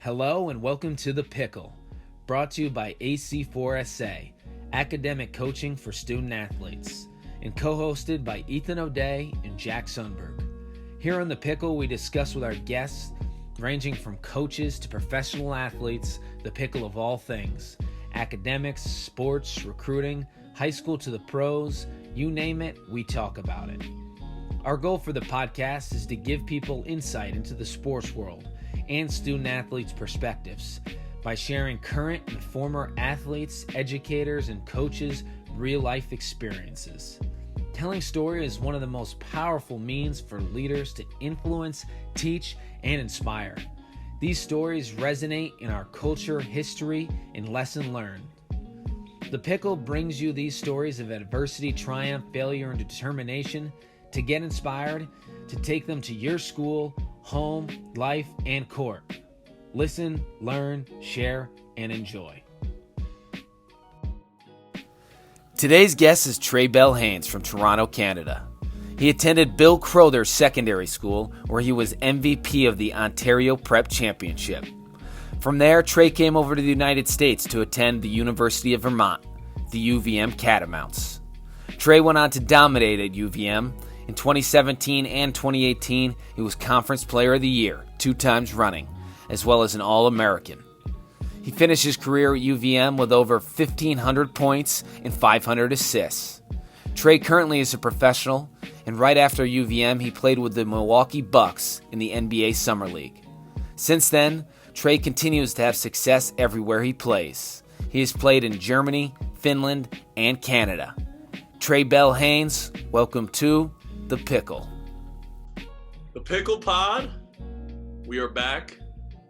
Hello and welcome to The Pickle, brought to you by AC4SA, Academic Coaching for Student Athletes, and co-hosted by Ethan O'Day and Jack Sundberg. Here on The Pickle, we discuss with our guests, ranging from coaches to professional athletes, the pickle of all things, academics, sports, recruiting, high school to the pros, you name it, we talk about it. Our goal for the podcast is to give people insight into the sports world and student athletes' perspectives by sharing current and former athletes, educators, and coaches' real-life experiences. Telling story is one of the most powerful means for leaders to influence, teach, and inspire. These stories resonate in our culture, history, and lesson learned. The Pickle brings you these stories of adversity, triumph, failure, and determination to get inspired, to take them to your school, home, life, and court. Listen, learn, share, and enjoy. Today's guest is Trae Bell-Haynes from Toronto, Canada. He attended Bill Crowther Secondary School, where he was MVP of the Ontario Prep Championship. From there, Trae came over to the United States to attend the University of Vermont, the UVM Catamounts. Trae went on to dominate at UVM. In 2017 and 2018, he was Conference Player of the Year 2 times running, as well as an All-American. He finished his career at UVM with over 1,500 points and 500 assists. Trae currently is a professional, and right after UVM, he played with the Milwaukee Bucks in the NBA Summer League. Since then, Trae continues to have success everywhere he plays. He has played in Germany, Finland, and Canada. Trae Bell-Haynes, welcome to The Pickle. The Pickle Pod. We are back,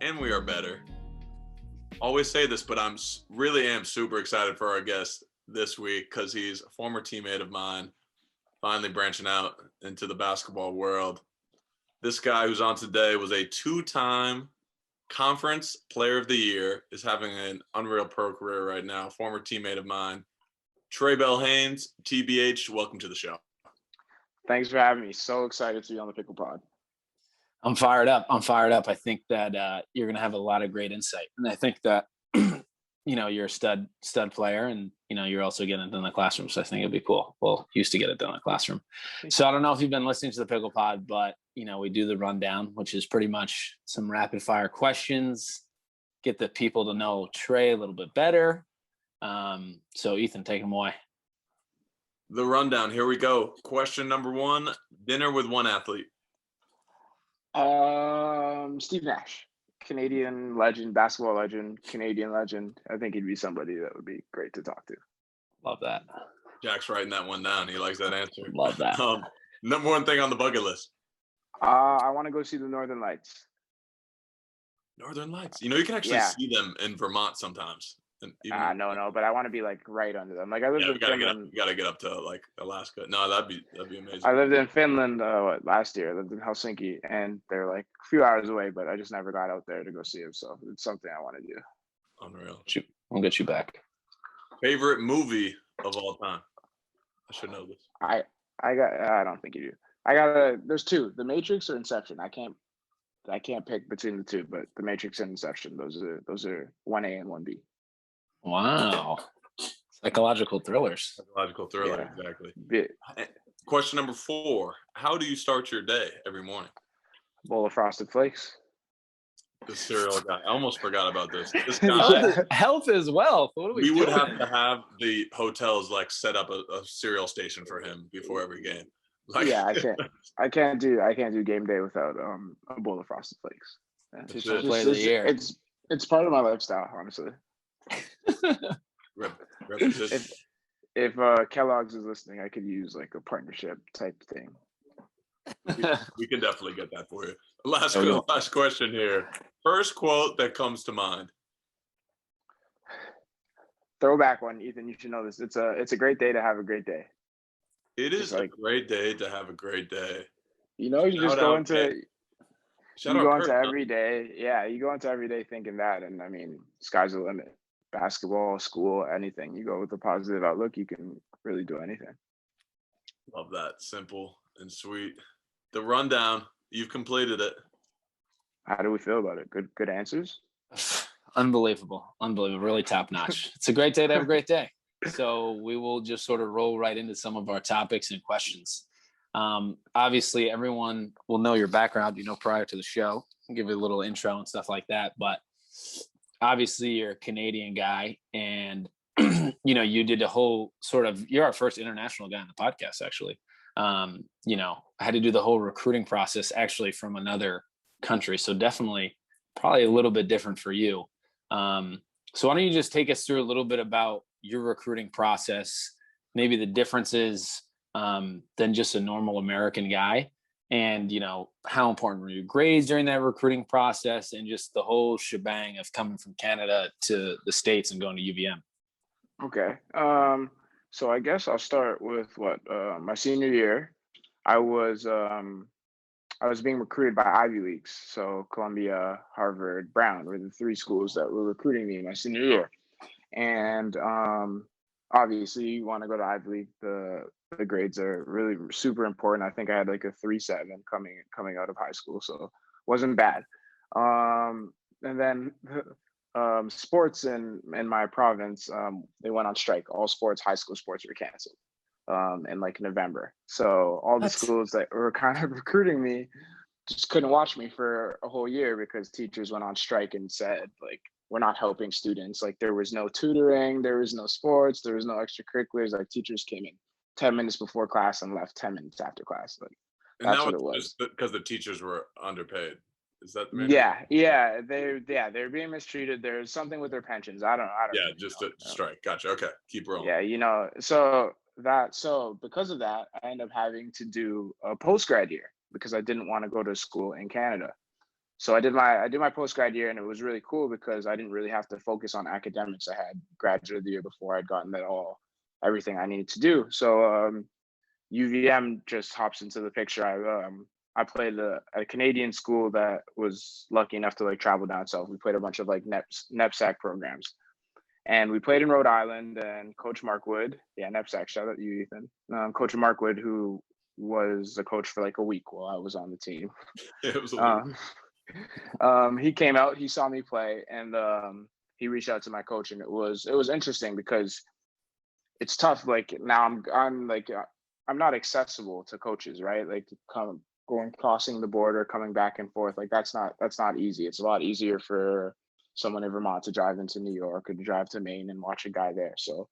and we are better. Always say this, but I'm really super excited for our guest this week because he's a former teammate of mine, finally branching out into the basketball world. This guy who's on today was a 2-time Conference Player of the Year, is having an unreal pro career right now, former teammate of mine. Trae Bell-Haynes, TBH, welcome to the show. Thanks for having me. So excited to be on the Pickle Pod. I'm fired up. I think that you're going to have a lot of great insight. And I think that, you're a stud player and, you're also getting it done in the classroom. So I think it'd be cool. Well, used to get it done in the classroom. So I don't know if you've been listening to the Pickle Pod, but, we do the rundown, which is pretty much some rapid fire questions, get the people to know Trae a little bit better. So Ethan, take them away. The rundown. Here we go. Question number 1, dinner with one athlete. Steve Nash, Canadian legend, basketball legend, Canadian legend. I think he'd be somebody that would be great to talk to. Love that. Jack's writing that one down. He likes that answer. Love that. Number 1 thing on the bucket list. I want to go see the Northern Lights. Northern Lights. You can actually see them in Vermont sometimes. No, but I want to be like right under them. Like I lived in Finland. You gotta get up to like Alaska. No, that'd be amazing. I lived in Finland last year. I lived in Helsinki, and they're like a few hours away, but I just never got out there to go see them. So it's something I want to do. Unreal. We'll get you back. Favorite movie of all time? I should know this. I don't think you do. There's 2: The Matrix or Inception. I can't pick between the 2, but The Matrix and Inception. Those are 1A and 1B. Wow. Psychological thrillers. Yeah. Exactly. Question number 4. How do you start your day every morning? Bowl of Frosted Flakes. The cereal guy. I almost forgot about this. This guy. Health is wealth. What are we doing? Would have to have the hotels like set up a cereal station for him before every game. I can't do game day without a bowl of Frosted Flakes. Yeah. It's part of my lifestyle, honestly. If Kellogg's is listening, I could use like a partnership type thing. We can definitely get that for you. Last question here. First quote that comes to mind. Throwback one, Ethan. You should know this. It's a great day to have a great day. It is a great day to have a great day. You just go into every day. Yeah, you go into every day thinking that, and I mean, sky's the limit. Basketball, school, anything. You go with a positive outlook, you can really do anything. Love that. Simple and sweet. The rundown, you've completed it. How do we feel about it? Good answers? Unbelievable. Really top notch. It's a great day to have a great day. So we will just sort of roll right into some of our topics and questions. Obviously, everyone will know your background, prior to the show. I'll give you a little intro and stuff like that. But obviously, you're a Canadian guy, and you did a whole you're our first international guy on the podcast, actually. I had to do the whole recruiting process actually from another country. So definitely probably a little bit different for you. So why don't you just take us through a little bit about your recruiting process, maybe the differences than just a normal American guy, and how important were your grades during that recruiting process, and just the whole shebang of coming from Canada to the States and going to UVM. Okay. So I guess I'll start with my senior year. I was being recruited by Ivy Leagues. So Columbia, Harvard, Brown were the three schools that were recruiting me my senior year. And obviously you want to go to Ivy League. The grades are really super important. I think I had like a 3.7 coming out of high school. So it wasn't bad. And then sports in my province, they went on strike. All sports, high school sports were canceled in like November. So all the schools that were kind of recruiting me just couldn't watch me for a whole year because teachers went on strike and said, like, we're not helping students. Like, there was no tutoring, there was no sports, there was no extracurriculars. Like, teachers came in 10 minutes before class and left 10 minutes after class. Like, that's what it was. Just because the teachers were underpaid. Is that the main reason? They're being mistreated. There's something with their pensions. I don't yeah, just a strike. Gotcha. Okay, keep rolling. Yeah, so because of that, I ended up having to do a post-grad year because I didn't want to go to school in Canada. So I did my post-grad year, and it was really cool because I didn't really have to focus on academics. I had graduated the year before. I'd gotten everything I needed to do. So UVM just hops into the picture. I played at a Canadian school that was lucky enough to like travel down south. We played a bunch of like NEPSAC programs. And we played in Rhode Island, and Coach Markwood, NEPSAC, shout out to you, Ethan. Coach Markwood, who was the coach for like a week while I was on the team. It was a week. He came out, he saw me play, and he reached out to my coach, and it was interesting because it's tough. Like now I'm not accessible to coaches, right? Like crossing the border, coming back and forth, like that's not easy. It's a lot easier for someone in Vermont to drive into New York or to drive to Maine and watch a guy there. So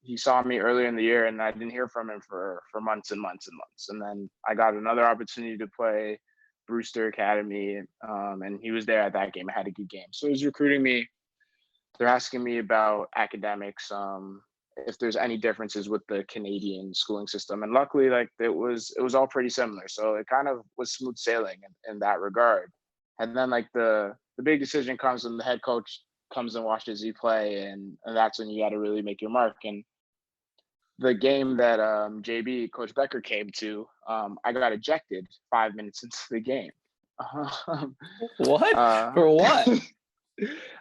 he saw me earlier in the year, and I didn't hear from him for months and months and months. And then I got another opportunity to play Brewster Academy, and he was there at that game. I had a good game. So he was recruiting me. They're asking me about academics, if there's any differences with the Canadian schooling system. And luckily, like it was all pretty similar. So it kind of was smooth sailing in that regard. And then like the big decision comes when the head coach comes and watches you play, and that's when you got to really make your mark. And the game that JB, Coach Becker, came to, I got ejected 5 minutes into the game. What? For what?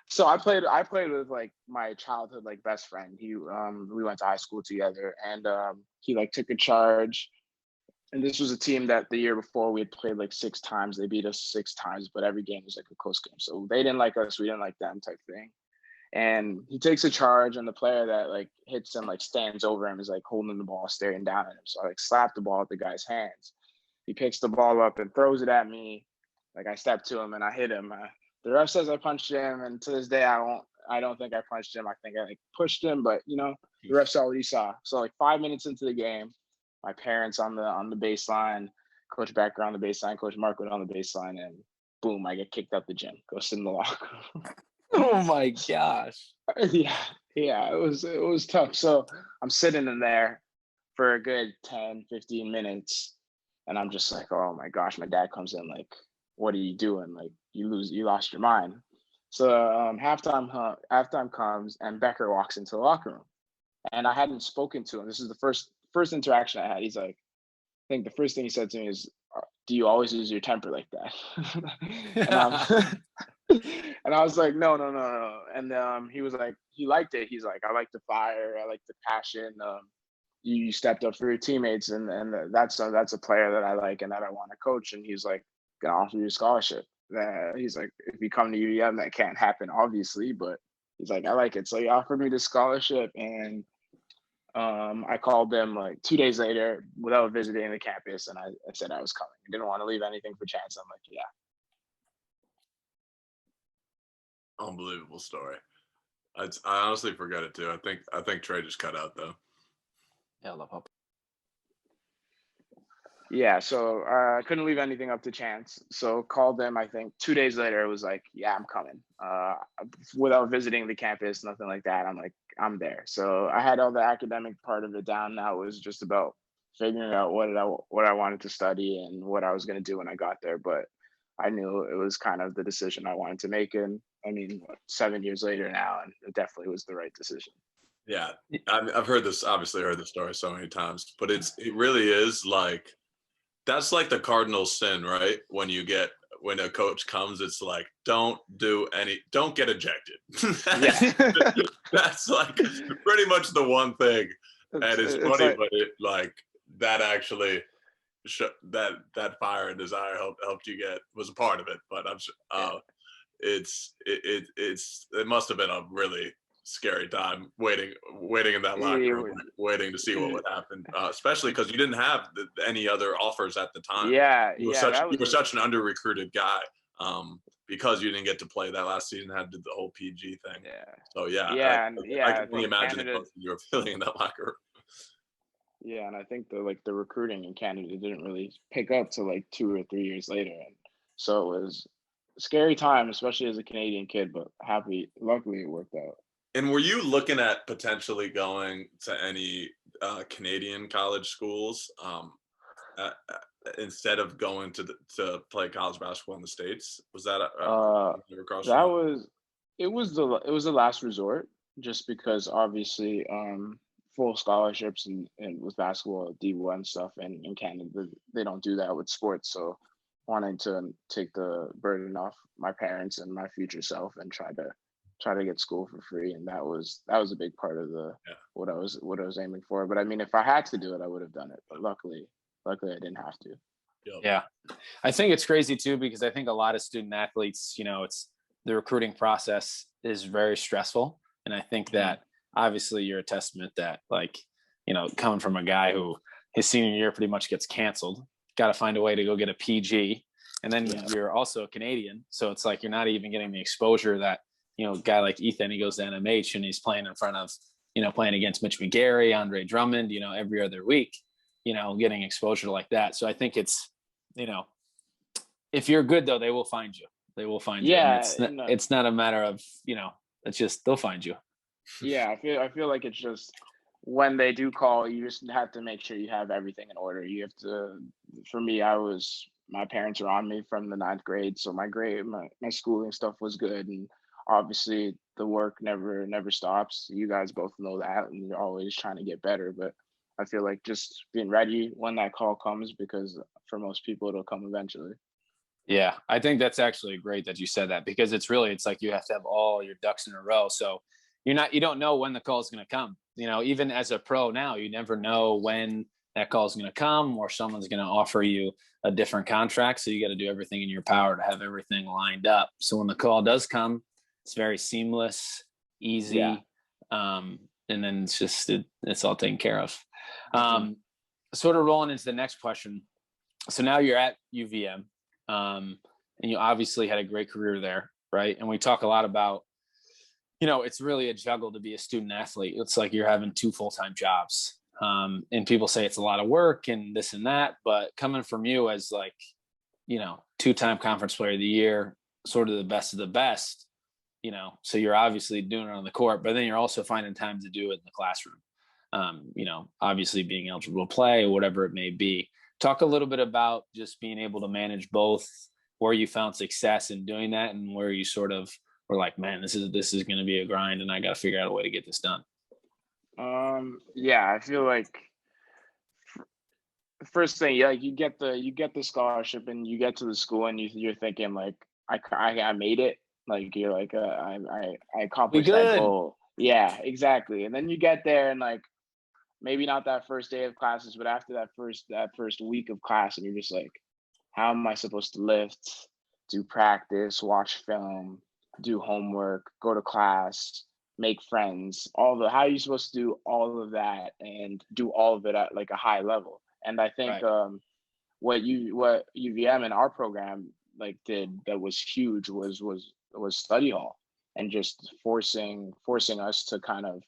So I played with like my childhood like best friend. We went to high school together, and he like took a charge. And this was a team that the year before we had played like 6 times. They beat us 6 times, but every game was like a close game. So they didn't like us, we didn't like them type thing. And he takes a charge, and the player that like hits him like stands over him, is like holding the ball, staring down at him. So I like slapped the ball at the guy's hands. He picks the ball up and throws it at me. Like I stepped to him and I hit him. The ref says I punched him, and to this day I don't think I punched him. I think I like pushed him, but the ref saw what he saw. So like 5 minutes into the game, my parents on the baseline, Coach Becker on the baseline, Coach Markwood on the baseline, and boom, I get kicked out the gym, go sit in the locker room. Oh my gosh. Yeah, it was tough. So I'm sitting in there for a good 10, 15 minutes, and I'm just like, oh my gosh. My dad comes in like, what are you doing? Like you lost your mind. So halftime comes, and Becker walks into the locker room, and I hadn't spoken to him. This is the first interaction I had. He's like, I think the first thing he said to me is, do you always lose your temper like that? And I was like, no. And he was like, he liked it. He's like, I like the fire, I like the passion. You stepped up for your teammates, and that's a player that I like and that I want to coach. And he's like, gonna offer you a scholarship. that he's like, if you come to UVM, that can't happen, obviously, but he's like, I like it. So he offered me the scholarship, and I called them like 2 days later without visiting the campus, and I said I was coming. I didn't want to leave anything for chance. I'm like, yeah. Unbelievable story. I honestly forgot it too. I think Trae just cut out though. Yeah, I love hope. Yeah, so I couldn't leave anything up to chance. So called them, I think 2 days later, it was like, yeah, I'm coming. Without visiting the campus, nothing like that. I'm like, I'm there. So I had all the academic part of it down. Now it was just about figuring out what I wanted to study and what I was going to do when I got there. But I knew it was kind of the decision I wanted to make. And I mean, 7 years later now, and it definitely was the right decision. Yeah, I've heard this, obviously heard the story so many times, but it really is like, that's like the cardinal sin, right? When a coach comes, it's like, don't get ejected. That's like pretty much the one thing. And it's funny, like, but it like that actually that fire and desire helped you was a part of it. But I'm sure it must have been a really scary time waiting in that locker room, waiting to see what would happen, especially because you didn't have any other offers at the time. You were such an under recruited guy, because you didn't get to play that last season, had to do the whole PG thing. So I can only imagine what you were feeling in that locker room. Yeah, and I think the recruiting in Canada didn't really pick up till like 2 or 3 years later, and so it was a scary time, especially as a Canadian kid. But luckily, it worked out. And were you looking at potentially going to any Canadian college schools instead of going to play college basketball in the States? Was that it was the last resort, just because obviously full scholarships and with basketball D1 stuff, and in Canada they don't do that with sports. So wanting to take the burden off my parents and my future self and try to get school for free, and that was a big part of what I was aiming for. But I mean, if I had to do it, I would have done it. But luckily I didn't have to. Yeah, I think it's crazy too, because I think a lot of student athletes, it's the recruiting process is very stressful, and I think that obviously you're a testament that, like, coming from a guy who his senior year pretty much gets canceled, got to find a way to go get a PG, and then you're also a Canadian, so it's like you're not even getting the exposure that a guy like Ethan, he goes to NMH and he's playing in front of, playing against Mitch McGarry, Andre Drummond, every other week, getting exposure like that. So I think it's, if you're good though, they will find you. They will find you. Yeah. It's not a matter of, it's just, they'll find you. Yeah. I feel like it's just, when they do call, you just have to make sure you have everything in order. You have to, for me, my parents are on me from the 9th grade. So my schooling stuff was good. And obviously the work never stops. You guys both know that, and you're always trying to get better. But I feel like just being ready when that call comes, because for most people it'll come eventually. Yeah, I think that's actually great that you said that, because it's like you have to have all your ducks in a row. So you don't know when the call is going to come. Even as a pro now, you never know when that call is going to come, or someone's going to offer you a different contract. So you got to do everything in your power to have everything lined up. So when the call does come, it's very seamless, easy. Yeah. And then it's just, it's all taken care of. Sort of rolling into the next question. So now you're at UVM, and you obviously had a great career there, right? And we talk a lot about, it's really a juggle to be a student athlete. It's like you're having 2 full-time jobs. And people say it's a lot of work and this and that, but coming from you as like, 2-time conference player of the year, sort of the best of the best, so you're obviously doing it on the court, but then you're also finding time to do it in the classroom. Obviously being eligible to play, whatever it may be. Talk a little bit about just being able to manage both, where you found success in doing that, and where you sort of were like, man, this is going to be a grind, and I got to figure out a way to get this done. Yeah, I feel like the first thing, you get the scholarship and you get to the school and you're thinking like, I made it. Like you're like, I accomplished that goal. Yeah, exactly. And then you get there and like, maybe not that first day of classes, but after that first week of class, and you're just like, how am I supposed to lift do practice, watch film, do homework, go to class, make friends, how are you supposed to do all of that and do all of it at like a high level? And I think what UVM in our program like did that was huge was study hall, and just forcing us to kind of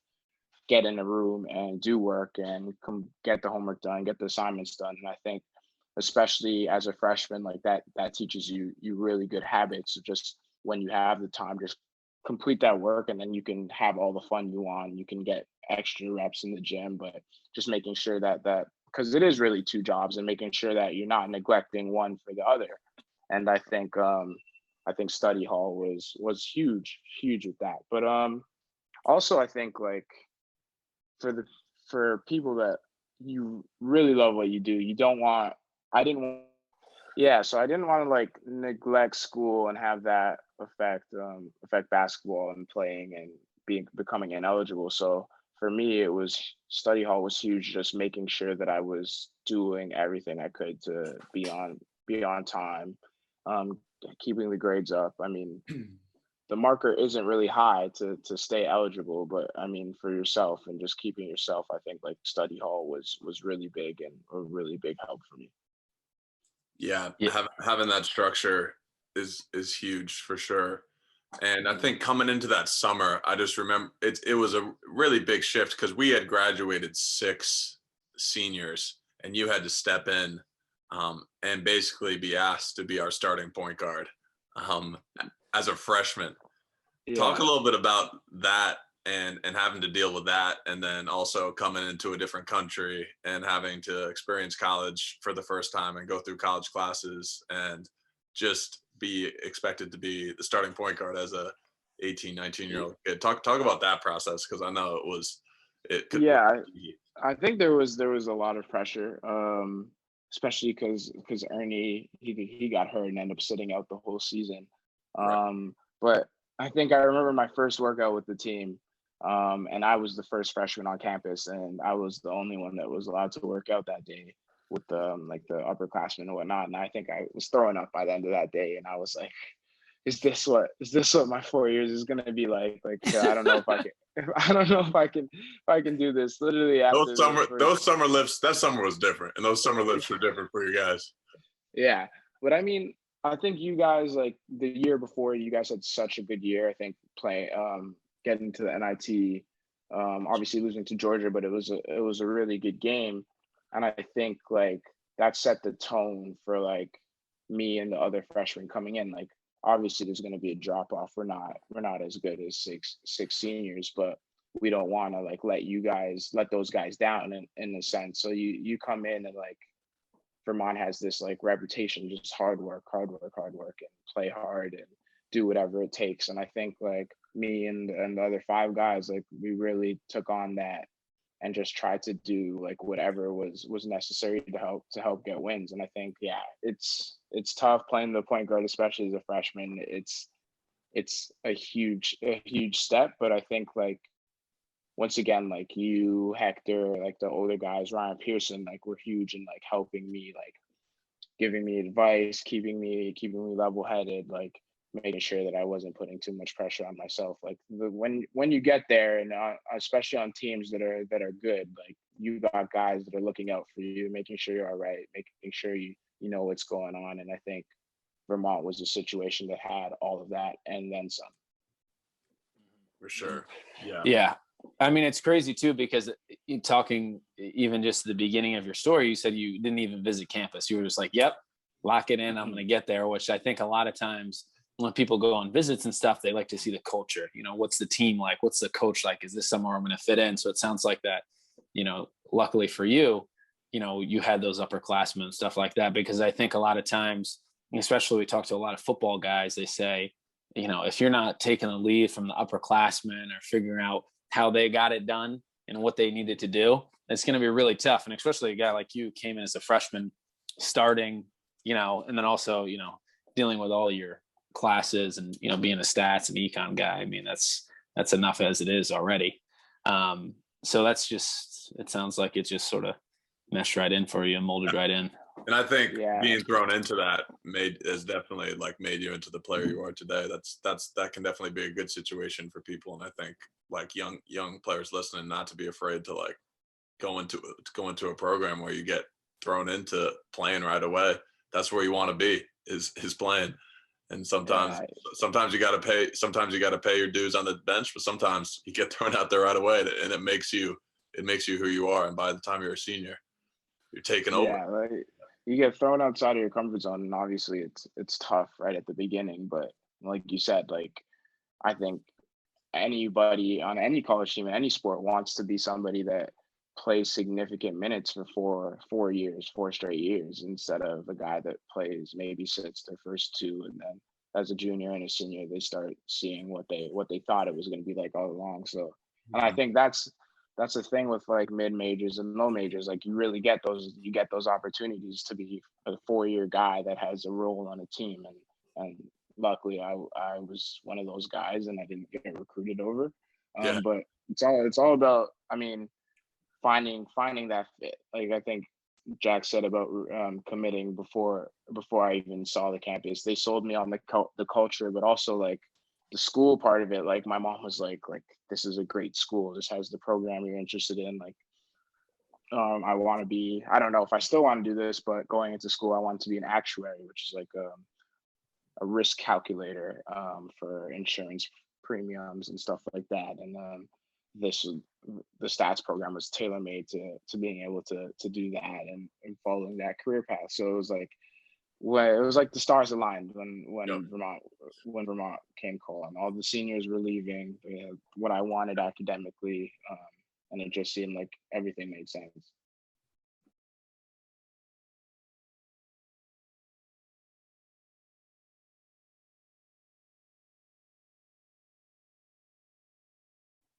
get in a room and do work and get the homework done, get the assignments done. And I think especially as a freshman, like that teaches you really good habits of just when you have the time, just complete that work, and then you can have all the fun you want. You can get extra reps in the gym, but just making sure that because it is really two jobs, and making sure that you're not neglecting one for the other. And I think study hall was huge with that. But also I think like for people that you really love what you do, I didn't want to like neglect school and have that affect basketball and playing and becoming ineligible. So for me, it was study hall was huge, just making sure that I was doing everything I could to be on time, keeping the grades up. I mean, the marker isn't really high to stay eligible, but I mean, for yourself and just keeping yourself, I think like study hall was really big and a really big help for me. Yeah. Having that structure is huge for sure. And I think coming into that summer, I just remember it was a really big shift because we had graduated 6 seniors, and you had to step in and basically be asked to be our starting point guard as a freshman. Yeah. Talk a little bit about that and having to deal with that, and then also coming into a different country and having to experience college for the first time and go through college classes and just be expected to be the starting point guard as a 18, 19-year-old kid. Talk about that process, because I know I think there was a lot of pressure, especially because Ernie he got hurt and ended up sitting out the whole season. But I think I remember my first workout with the team, and I was the first freshman on campus, and I was the only one that was allowed to work out that day with the upperclassmen and whatnot. And I think I was throwing up by the end of that day, and I was like, is this what my 4 years is going to be like? Like, I don't know if I can do this. Literally after those summer lifts, that summer was different, and those summer lifts were different for you guys. Yeah. But I mean, I think you guys, like the year before, you guys had such a good year. I think getting to the NIT, obviously losing to Georgia, but it was a really good game. And I think like that set the tone for like me and the other freshmen coming in. Like, obviously there's going to be a drop off. We're not as good as six seniors, but we don't want to like let those guys down in a sense. So you come in and like Vermont has this like reputation, just hard work and play hard and do whatever it takes. And I think like me and the other 5 guys, like we really took on that and just tried to do like whatever was necessary to help get wins. And I think, yeah, it's tough playing the point guard, especially as a freshman. It's a huge step, but I think like once again, like you, Hector, like the older guys, Ryan Pearson, like were huge in like helping me, like giving me advice, keeping me level-headed, like making sure that I wasn't putting too much pressure on myself. Like when you get there, and especially on teams that are good, like you got guys that are looking out for you, making sure you're all right, making sure you know what's going on. And I think Vermont was a situation that had all of that and then some. For sure. Yeah. Yeah. I mean, it's crazy too, because talking even just the beginning of your story, you said you didn't even visit campus. You were just like, yep, lock it in. I'm going to get there, which I think a lot of times when people go on visits and stuff, they like to see the culture. You know, what's the team like? What's the coach like? Is this somewhere I'm going to fit in? So it sounds like that, you know, luckily for you, you know, you had those upperclassmen and stuff like that, because I think a lot of times, especially we talk to a lot of football guys, they say, you know, if you're not taking the lead from the upperclassmen or figuring out how they got it done and what they needed to do, it's going to be really tough. And especially a guy like you came in as a freshman starting, you know, and then also, you know, dealing with all your classes and, you know, being a stats and econ guy. I mean, that's enough as it is already. So that's just, it sounds like it just sort of meshed right in for you and molded right in. And I think being thrown into that has definitely like made you into the player you are today. That can definitely be a good situation for people. And I think like young players listening, not to be afraid to like go into a program where you get thrown into playing right away. That's where you want to be is playing. And sometimes you got to pay your dues on the bench, but sometimes you get thrown out there right away, and it makes you who you are. And by the time you're a senior, you're taking over. Yeah, like you get thrown outside of your comfort zone, and obviously it's tough right at the beginning. But like you said, like I think anybody on any college team in any sport wants to be somebody that plays significant minutes for 4 straight years, instead of a guy that maybe sits their first two, and then as a junior and a senior they start seeing what they thought it was going to be like all along. So, and I think that's the thing with like mid majors and low majors. Like you really get those opportunities to be a 4-year guy that has a role on a team, and luckily I was one of those guys, and I didn't get recruited over. But it's all about, I mean, finding that fit. Like I think Jack said about committing before I even saw the campus. They sold me on the culture, but also like the school part of it. Like my mom was like this is a great school. This has the program you're interested in. Like I want to be. I don't know if I still want to do this, but going into school, I want to be an actuary, which is like a risk calculator for insurance premiums and stuff like that. And the stats program was tailor-made to being able to do that and following that career path. So it was like the stars aligned when Vermont came calling. All the seniors were leaving, what I wanted academically, and it just seemed like everything made sense.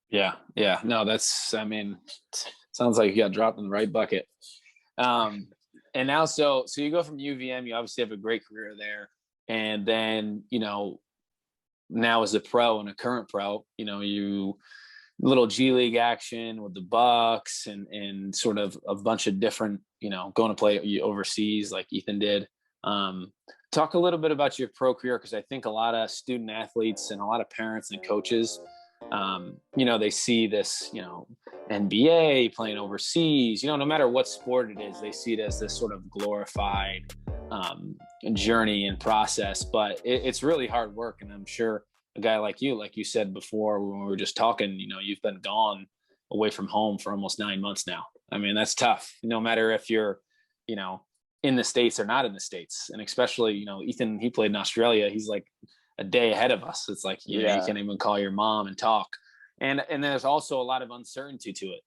Yeah. No, I mean, sounds like you got dropped in the right bucket. And now, so you go from UVM, you obviously have a great career there. And then, now as a pro and a current pro, you little G League action with the Bucks and sort of a bunch of different, going to play overseas like Ethan did. Talk a little bit about your pro career, because I think a lot of student athletes and a lot of parents and coaches, they see this, NBA playing overseas, no matter what sport it is, they see it as this sort of glorified journey and process, but it's really hard work. And I'm sure a guy like you said before when we were just talking, you've been gone away from home for almost 9 months now. I mean, that's tough, no matter if you're, in the States or not in the States. And especially, Ethan, he played in Australia. He's like a day ahead of us. It's like, you can't even call your mom and talk. And there's also a lot of uncertainty to it.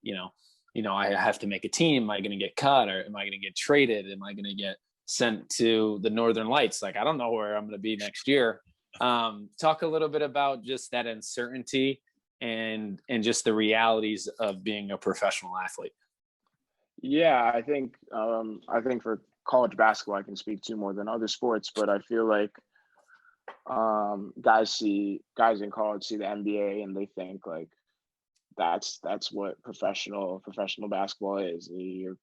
I have to make a team. Am I going to get cut, or am I going to get traded? Am I going to get sent to the Northern Lights? Like, I don't know where I'm going to be next year. Talk a little bit about just that uncertainty and just the realities of being a professional athlete. Yeah, I think for college basketball, I can speak to more than other sports, but I feel like guys in college see the NBA and they think like that's what professional basketball is. You're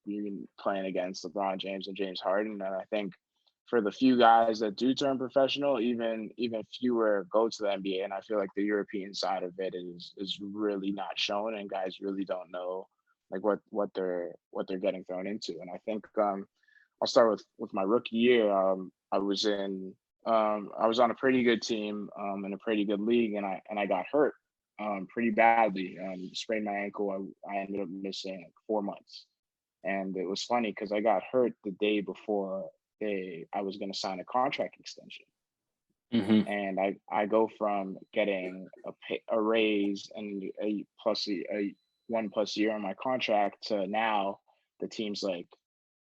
playing against LeBron James and James Harden, and I think for the few guys that do turn professional, even fewer go to the NBA. And I feel like the European side of it is really not shown, and guys really don't know like what they're getting thrown into. And I think I'll start with my rookie year. I was on a pretty good team in a pretty good league, and I got hurt pretty badly. Sprained my ankle. I ended up missing like 4 months, and it was funny because I got hurt the day before I was going to sign a contract extension. Mm-hmm. And I go from getting a raise and a 1+ year on my contract to now the team's like,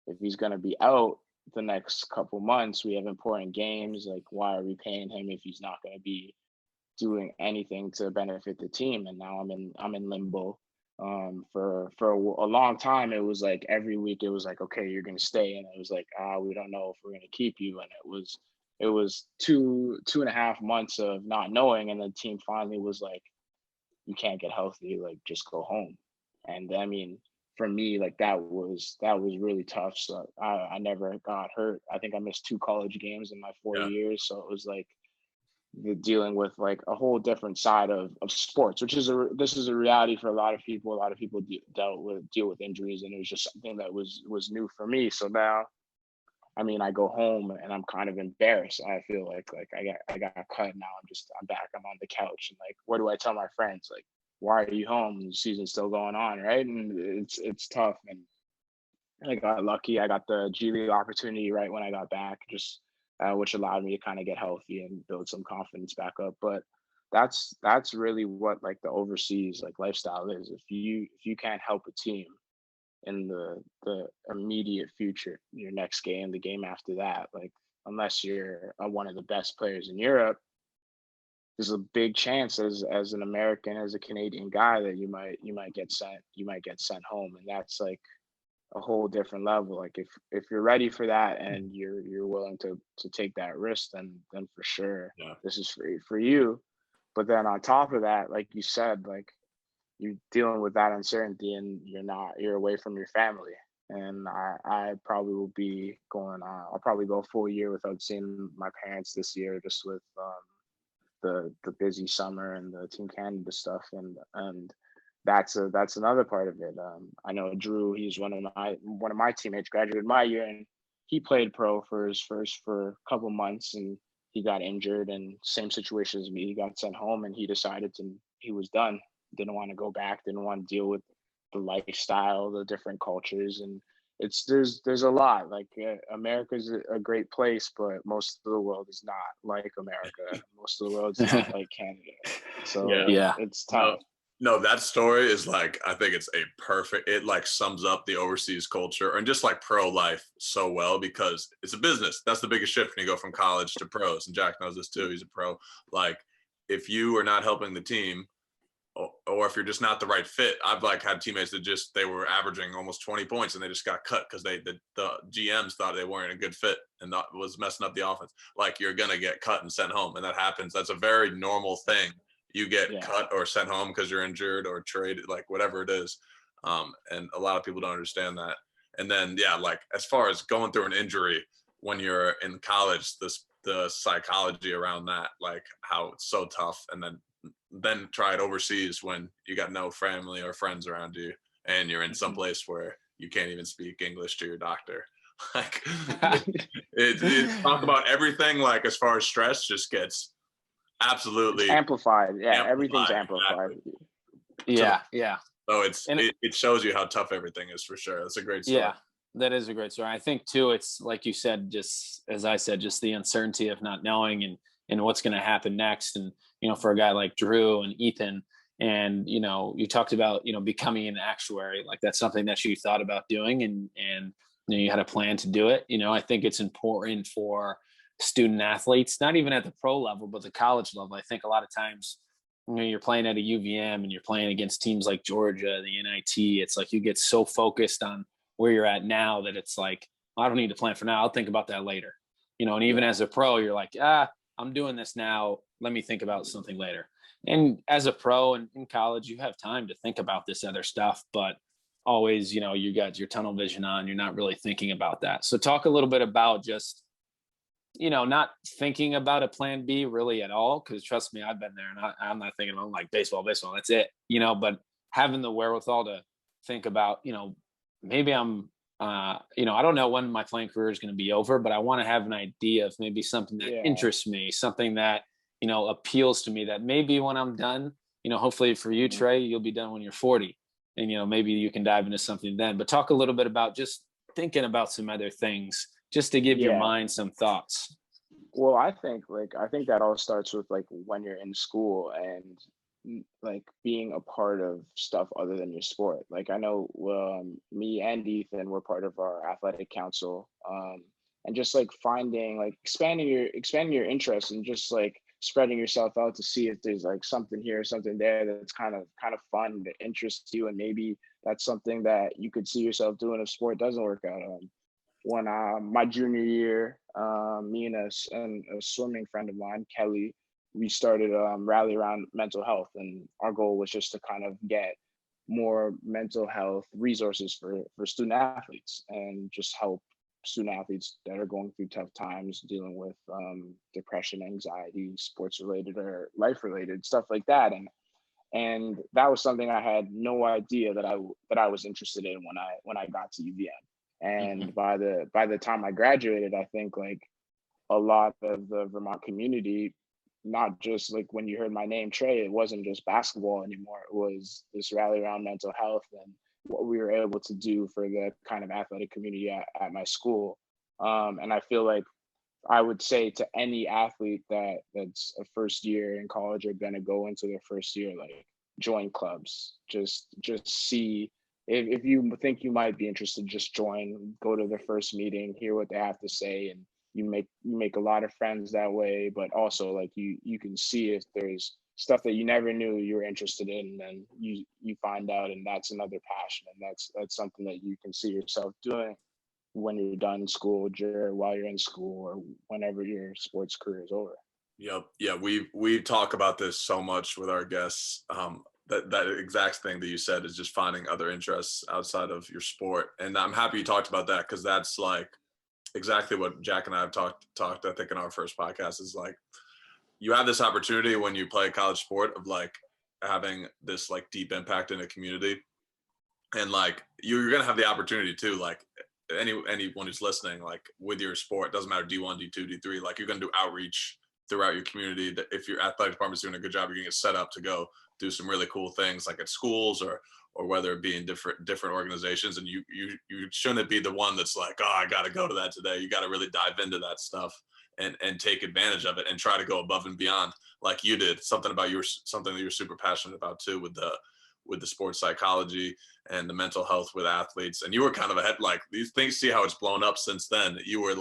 if he's going to be out the next couple months, we have important games. Like, why are we paying him if he's not going to be doing anything to benefit the team? And now I'm in limbo. For a long time, it was like every week it was like, okay, you're going to stay. And it was like, we don't know if we're going to keep you. And it was 2.5 months of not knowing. And the team finally was like, you can't get healthy, like just go home. And I mean, for me, like that was really tough. So I never got hurt. I think I missed 2 college games in my 4 years. So it was like dealing with like a whole different side of sports, which is this is a reality for a lot of people. A lot of people deal with injuries, and it was just something that was new for me. So now, I mean, I go home and I'm kind of embarrassed. I feel like I got cut. Now I'm back. I'm on the couch, and like, what do I tell my friends? Like, why are you home? The season's still going on, right? And it's tough. And I got lucky. I got the G League opportunity right when I got back, just which allowed me to kind of get healthy and build some confidence back up. But that's really what like the overseas like lifestyle is. If you can't help a team in the immediate future, your next game, the game after that, like unless you're one of the best players in Europe, there's a big chance as an American, as a Canadian guy, that you might get sent home, and that's like a whole different level. Like if you're ready for that and you're willing to take that risk, then for sure this is for you. But then on top of that, like you said, like you're dealing with that uncertainty, and you're away from your family. And I probably will be going I'll probably go a full year without seeing my parents this year, just with the busy summer and the Team Canada stuff, and that's another part of it. I know Drew, he's one of my teammates, graduated my year, and he played pro for a couple months, and he got injured, and same situation as me. He got sent home, and he decided he was done. Didn't want to go back. Didn't want to deal with the lifestyle, the different cultures, and there's a lot. Like America's a great place, but most of the world is not like America. Most of the world is not like Canada. So it's tough. No, that story is like, I think it's it like sums up the overseas culture and just like pro life so well, because it's a business. That's the biggest shift when you go from college to pros. And Jack knows this too. He's a pro. Like if you are not helping the team, or if you're just not the right fit. I've like had teammates that they were averaging almost 20 points and they just got cut because the GMs thought they weren't a good fit and that was messing up the offense. Like you're going to get cut and sent home. And that happens. That's a very normal thing. You get cut or sent home because you're injured or traded, like whatever it is. And a lot of people don't understand that. And then, like as far as going through an injury when you're in college, the psychology around that, like how it's so tough. And then try it overseas when you got no family or friends around you and you're in some place where you can't even speak English to your doctor. Like it talk about everything, like as far as stress just gets absolutely it's amplified. Everything's amplified. Exactly. So it shows you how tough everything is, for sure. That's a great story. That is a great story. I think too, it's like you said, just as I said, just the uncertainty of not knowing and what's going to happen next. And, for a guy like Drew and Ethan, and, you talked about, becoming an actuary, like that's something that you thought about doing and you had a plan to do it. I think it's important for student athletes, not even at the pro level, but the college level. I think a lot of times, you're playing at a UVM and you're playing against teams like Georgia, the NIT. It's like you get so focused on where you're at now that it's like, I don't need to plan for now. I'll think about that later. And even as a pro, you're like, I'm doing this now. Let me think about something later. And as a pro and in college, you have time to think about this other stuff, but always, you got your tunnel vision on, you're not really thinking about that. So talk a little bit about just, not thinking about a plan B really at all. Cause trust me, I've been there and I'm not thinking, I'm like baseball, that's it, but having the wherewithal to think about, maybe I'm, I don't know when my playing career is going to be over, but I want to have an idea of maybe something that interests me, something that, appeals to me, that maybe when I'm done, hopefully for you, Trae, you'll be done when you're 40 and, maybe you can dive into something then. But talk a little bit about just thinking about some other things just to give your mind some thoughts. Well, I think that all starts with like when you're in school and like being a part of stuff other than your sport. Like I know me and Ethan were part of our athletic council, and just like finding like expanding your interests and just like spreading yourself out to see if there's like something here, something there that's kind of fun, that interests you, and maybe that's something that you could see yourself doing if sport doesn't work out. When my junior year, me and a swimming friend of mine, Kelly, we started Rally Around Mental Health, and our goal was just to kind of get more mental health resources for student athletes, and just help student athletes that are going through tough times dealing with depression, anxiety, sports related or life related stuff like that. And that was something I had no idea that I was interested in when I got to UVM. And by the time I graduated, I think like a lot of the Vermont community, not just like when you heard my name, Trae, it wasn't just basketball anymore. It was this rally around mental health and what we were able to do for the kind of athletic community at my school. And I feel like I would say to any athlete that's a first year in college or going to go into their first year, like join clubs, just see if you think you might be interested, just join, go to the first meeting, hear what they have to say. And you make a lot of friends that way, but also like you can see if there's stuff that you never knew you were interested in, and you find out, and that's another passion, and that's something that you can see yourself doing when you're done in school, or while you're in school, or whenever your sports career is over. Yep. Yeah, we talk about this so much with our guests. That exact thing that you said is just finding other interests outside of your sport, and I'm happy you talked about that, because that's like exactly what Jack and I have talked I think in our first podcast, is like you have this opportunity when you play college sport of like having this like deep impact in a community, and like you're gonna have the opportunity to, like anyone who's listening, like with your sport, doesn't matter D1, D2, D3, like you're gonna do outreach throughout your community. That if your athletic department's doing a good job, you're gonna get set up to go do some really cool things, like at schools or whether it be in different organizations. And you shouldn't be the one that's like, oh, I got to go to that today. You got to really dive into that stuff and take advantage of it and try to go above and beyond, like you did. Something that you're super passionate about too, with the sports psychology and the mental health with athletes. And you were kind of ahead, like these things, see how it's blown up since then. You were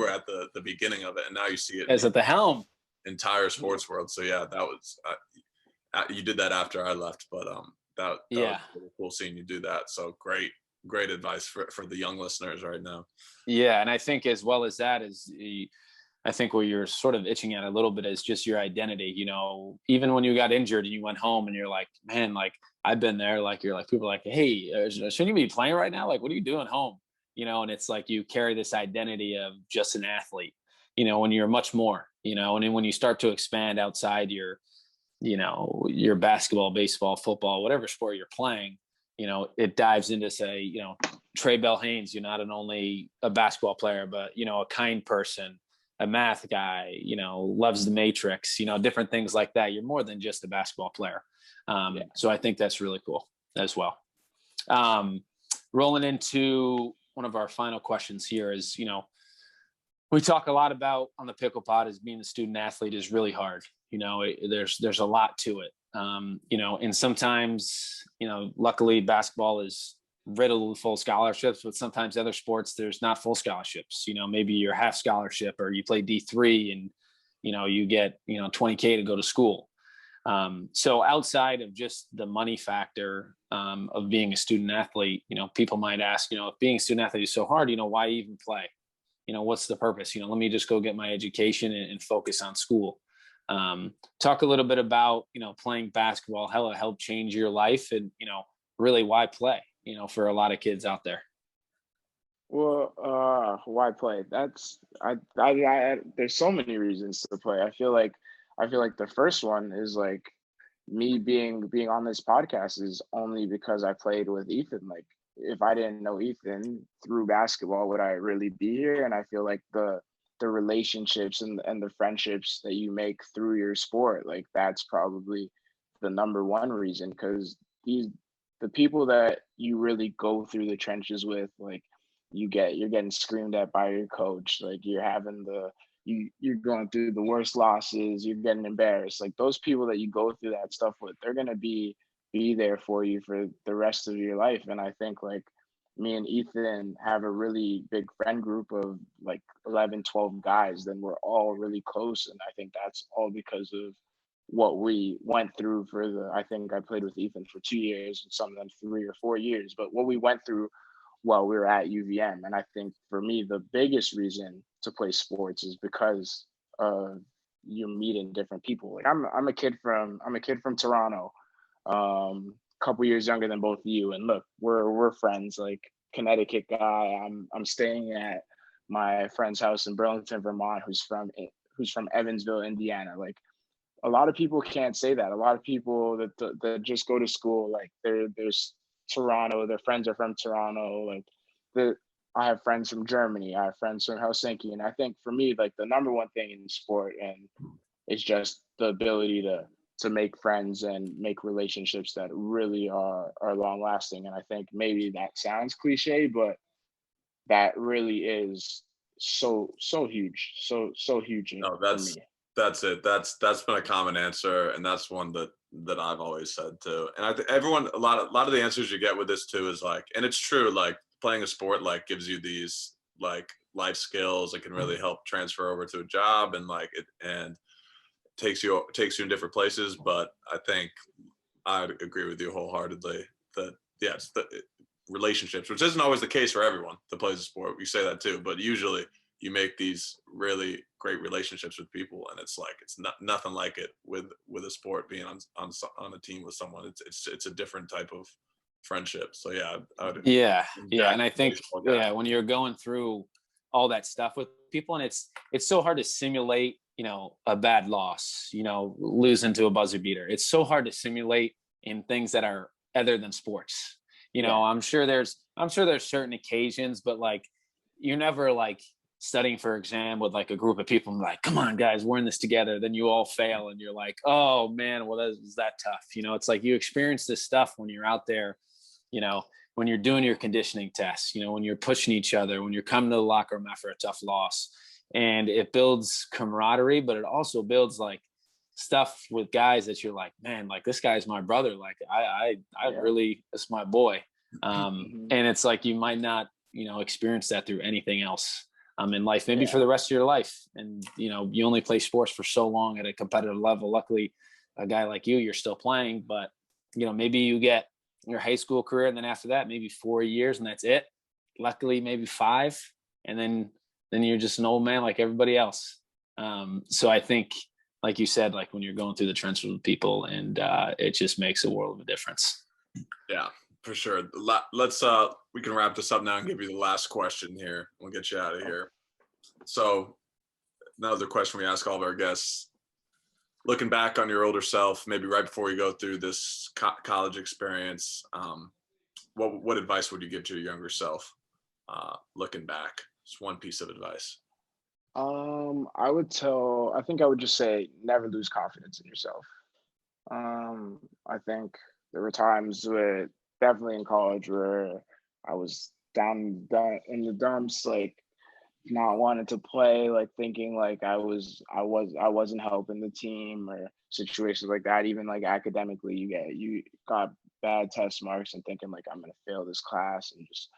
at the beginning of it, and now you see it as at the helm entire sports world. So yeah, that was you did that after I left, but that was really cool seeing you do that. So great advice for the young listeners right now. Yeah, and I think as well as that is, I think where you're sort of itching at a little bit is just your identity. You know, even when you got injured and you went home and you're like, man, like I've been there. Like you're like, people are like, hey, shouldn't you be playing right now? Like, what are you doing home? You know, and it's like you carry this identity of just an athlete. You know, when you're much more. You know, and then when you start to expand outside your basketball, baseball, football, whatever sport you're playing, you know, it dives into, say, you know, Trae Bell-Haynes, you're not only a basketball player, but, you know, a kind person, a math guy, you know, loves the Matrix, you know, different things like that. You're more than just a basketball player. So I think that's really cool as well. Rolling into one of our final questions here is, you know, we talk a lot about on the Pickle Pod is being a student athlete is really hard. You know, there's a lot to it. You know, and sometimes, you know, luckily basketball is riddled with full scholarships, but sometimes other sports, there's not full scholarships. You know, maybe you're half scholarship or you play D3 and, you know, you get, you know, $20K to go to school. So outside of just the money factor of being a student athlete, you know, people might ask, you know, if being a student athlete is so hard, you know, why even play? You know, what's the purpose? You know, let me just go get my education and focus on school. Talk a little bit about, you know, playing basketball, how it helped change your life, and, you know, really why play, you know, for a lot of kids out there. Well, why play? That's I there's so many reasons to play. I feel like the first one is like me being on this podcast is only because I played with Ethan. Like if I didn't know Ethan through basketball, would I really be here? And I feel like the relationships and the friendships that you make through your sport, like that's probably the number one reason, because the people that you really go through the trenches with, like you're getting screamed at by your coach, like you're having you're going through the worst losses, you're getting embarrassed, like those people that you go through that stuff with, they're going to be there for you for the rest of your life. And I think like me and Ethan have a really big friend group of like 11, 12 guys, then we're all really close. And I think that's all because of what we went through I think I played with Ethan for 2 years and some of them 3 or 4 years, but what we went through while we were at UVM. And I think for me, the biggest reason to play sports is because you're meeting different people. Like I'm a kid from Toronto. a couple years younger than both of you, and look, we're friends. Like, Connecticut guy, I'm staying at my friend's house in Burlington, Vermont, who's from Evansville, Indiana. Like, a lot of people can't say that. A lot of people that just go to school, like, there's Toronto, their friends are from Toronto. Like, I have friends from Germany, I have friends from Helsinki. And I think for me, like, the number one thing in sport and is just the ability to make friends and make relationships that really are long lasting. And I think maybe that sounds cliche, but that really is so huge. So huge No, for me. That's it. That's been a common answer, and that's one that I've always said too. And I think everyone, a lot of the answers you get with this too is like, and it's true, like, playing a sport like gives you these like life skills that can really help transfer over to a job, and like it and takes you in different places. But I think I'd agree with you wholeheartedly that it's the relationships, which isn't always the case for everyone that plays a sport. We say that too, but usually you make these really great relationships with people, and it's like it's nothing like it with a sport being on a team with someone. It's a different type of friendship. So yeah, and I think when you're going through all that stuff with people, and it's so hard to simulate, a bad loss, losing to a buzzer beater. It's so hard to simulate in things that are other than sports. I'm sure there's certain occasions, but like, you're never like studying for exam with like a group of people and like, come on guys, we're in this together. Then you all fail and you're like, oh man, well, is that tough? It's like you experience this stuff when you're out there, when you're doing your conditioning tests, when you're pushing each other, when you're coming to the locker room after a tough loss. And it builds camaraderie, but it also builds like stuff with guys that you're like, man, like, this guy's my brother. Like, I really, it's my boy. And it's like, you might not, experience that through anything else in life, maybe for the rest of your life. And, you only play sports for so long at a competitive level. Luckily, a guy like you're still playing, but, maybe you get your high school career, and then after that, maybe 4 years, and that's it. Luckily, maybe 5. And then you're just an old man like everybody else. So I think, like you said, like, when you're going through the trenches with people, and it just makes a world of a difference. Yeah, for sure. Let's we can wrap this up now and give you the last question here. We'll get you out of here. So another question we ask all of our guests: looking back on your older self, maybe right before you go through this college experience, what advice would you give to your younger self looking back? Just one piece of advice. I think I would just say, never lose confidence in yourself. I think there were times definitely in college, where I was down in the dumps, like, not wanting to play, like, thinking like I wasn't helping the team, or situations like that. Even like academically, you got bad test marks and thinking like, I'm gonna fail this class, and just.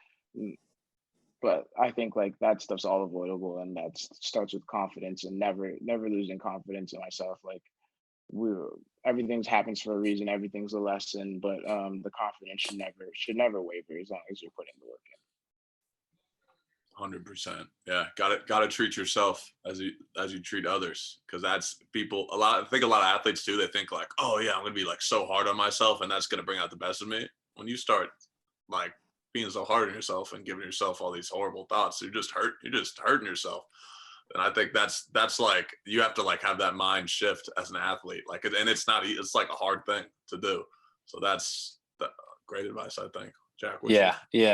But I think like that stuff's all avoidable, and that starts with confidence, and never losing confidence in myself. Like, everything happens for a reason, everything's a lesson, but the confidence should never waver as long as you're putting the work in. 100%. Yeah, got to treat yourself as you treat others, because that's people. I think a lot of athletes do. They think like, oh yeah, I'm gonna be like so hard on myself, and that's gonna bring out the best of me. When you start like being so hard on yourself and giving yourself all these horrible thoughts, you're just hurting yourself. And I think that's like, you have to like have that mind shift as an athlete, like, and it's like a hard thing to do. So that's great advice, I think. Jack,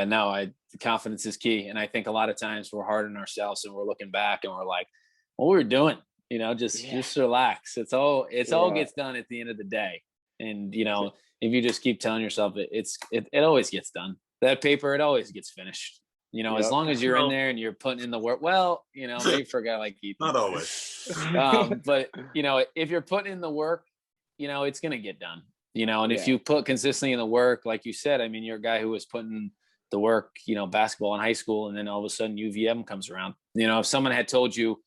no, confidence is key. And I think a lot of times we're hard on ourselves, and we're looking back and we're like, what we're doing, just relax. It all gets done at the end of the day. And if you just keep telling yourself it always gets done. That paper, it always gets finished. As long as you're in there and you're putting in the work. Well, maybe for a guy like Ethan. Not always. But if you're putting in the work, it's gonna get done. And if you put consistently in the work, like you said, I mean, you're a guy who was putting the work, basketball in high school, and then all of a sudden UVM comes around. If someone had told you,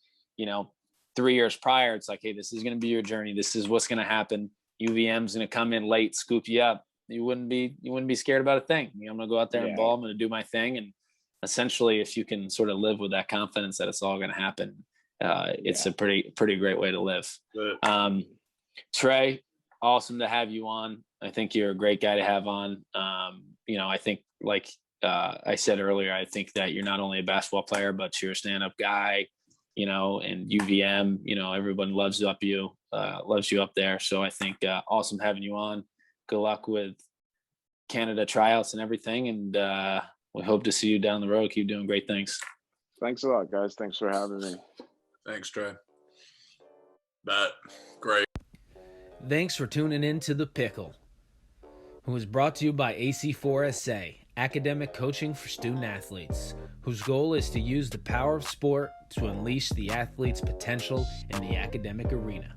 3 years prior, it's like, hey, this is gonna be your journey. This is what's gonna happen. UVM's gonna come in late, scoop you up. You wouldn't be scared about a thing. I'm gonna go out there and ball. I'm gonna do my thing. And essentially, if you can sort of live with that confidence that it's all gonna happen, it's a pretty great way to live. Trae, awesome to have you on. I think you're a great guy to have on. I think like I said earlier, I think that you're not only a basketball player, but you're a stand-up guy, and UVM, everyone loves you up there. So I think awesome having you on. Good luck with Canada tryouts and everything. And we hope to see you down the road. Keep doing great things. Thanks a lot, guys. Thanks for having me. Thanks, Trae. Great. Thanks for tuning in to The Pickle, who is brought to you by AC4SA, academic coaching for student athletes, whose goal is to use the power of sport to unleash the athlete's potential in the academic arena.